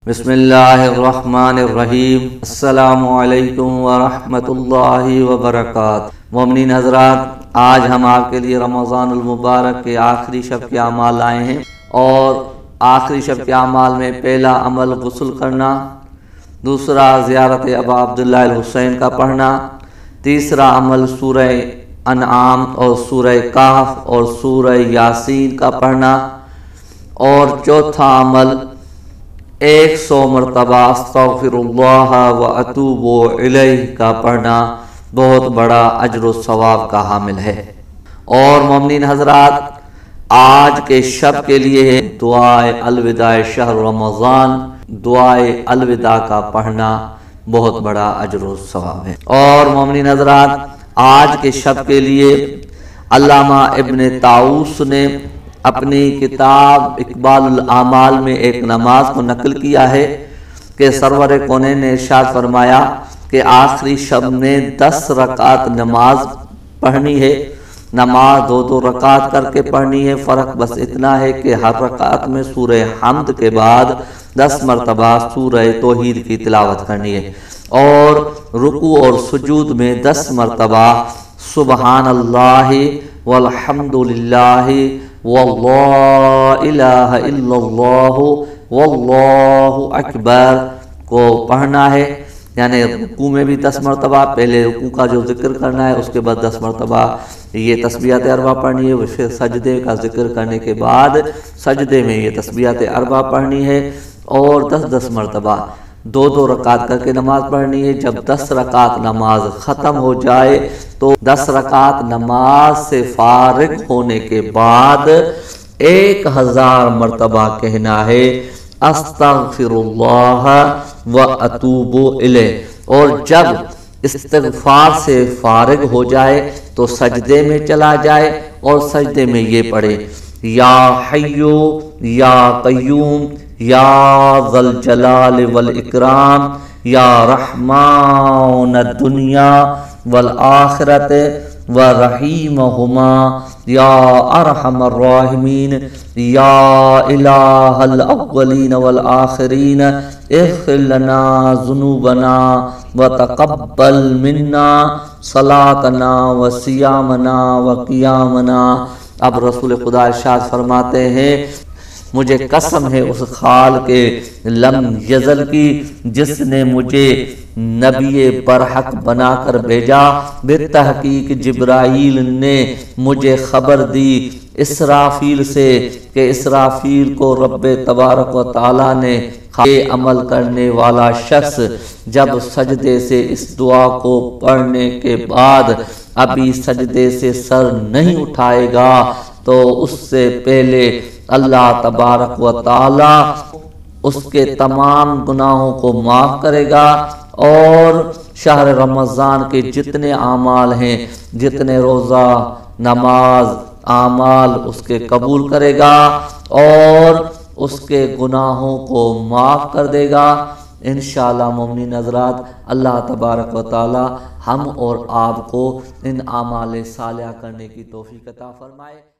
بسم اللہ الرحمن الرحیم۔ السلام علیکم ورحمۃ اللہ وبرکاتہ۔ مومنین حضرات، آج ہم آپ کے لیے رمضان المبارک کے آخری شب کے اعمال لائے ہیں، اور آخری شب کے اعمال میں پہلا عمل غسل کرنا، دوسرا زیارت ابا عبداللہ الحسین کا پڑھنا، تیسرا عمل سورہ انعام اور سورہ کہف اور سورہ یاسین کا پڑھنا، اور چوتھا عمل 100 مرتبہ استغفر اللہ و اتوب الیہ کا پڑھنا بہت بڑا اجر و ثواب کا حامل ہے۔ اور مومنین حضرات، آج کے شب کے لیے دعائے الوداع شہر رمضان، دعائے الوداع کا پڑھنا بہت بڑا اجر و ثواب ہے۔ اور مومنین حضرات، آج کے شب کے لیے علامہ ابن طاؤس نے اپنی کتاب اقبال الاعمال میں ایک نماز کو نقل کیا ہے کہ سرور کونین نے ارشاد فرمایا کہ آخری شب میں 10 رکعت نماز پڑھنی ہے۔ نماز 2 رکعت کر کے پڑھنی ہے، فرق بس اتنا ہے کہ ہر رکعت میں سورہ حمد کے بعد 10 مرتبہ سورہ توحید کی تلاوت کرنی ہے، اور رکوع اور سجود میں 10 مرتبہ سبحان اللہ والحمد للہ واللہ الہ الا اللہ واللہ اکبر کو پڑھنا ہے۔ یعنی رکوع میں بھی 10 مرتبہ، پہلے رکوع کا جو ذکر کرنا ہے اس کے بعد 10 مرتبہ یہ تسبیحات اربع پڑھنی ہے، پھر سجدے کا ذکر کرنے کے بعد سجدے میں یہ تسبیحات اربع پڑھنی ہے، اور 10 مرتبہ 2 رکعت کر کے نماز پڑھنی ہے۔ جب 10 رکعت نماز ختم ہو جائے تو 10 رکعت نماز سے فارغ ہونے کے بعد 1000 مرتبہ کہنا ہے استغفر اللہ و اتوب الیہ، اور جب استغفار سے فارغ ہو جائے تو سجدے میں چلا جائے، اور سجدے میں یہ پڑھے یا حیو یا قیوم یا ذا الجلال والاکرام یا رحمن الدنیا والآخرت ورحیمہما یا ارحم الراحمین یا الہ الاولین والآخرین اغفر لنا ذنوبنا وتقبل منا صلاتنا وصیامنا وقیامنا۔ اب رسول خدا ارشاد فرماتے ہیں، مجھے قسم ہے اس خال کے لم یزل کی جس نے مجھے نبی برحق بنا کر بھیجا۔ بالتحقیق جبرائیل نے مجھے خبر دی اسرافیل سے کہ اسرافیل کو رب تبارک و تعالی نے یہ عمل کرنے والا شخص جب سجدے سے اس دعا کو پڑھنے کے بعد ابھی سجدے سے سر نہیں اٹھائے گا تو اس سے پہلے اللہ تبارک و تعالی اس کے تمام گناہوں کو معاف کرے گا، اور شہر رمضان کے جتنے اعمال ہیں، جتنے روزہ نماز اعمال اس کے قبول کرے گا، اور اس کے گناہوں کو معاف کر دے گا۔ انشاءاللہ مومنین حضرات، اللہ تبارک و تعالی ہم اور آپ کو ان اعمال صالحہ کرنے کی توفیق عطا فرمائے۔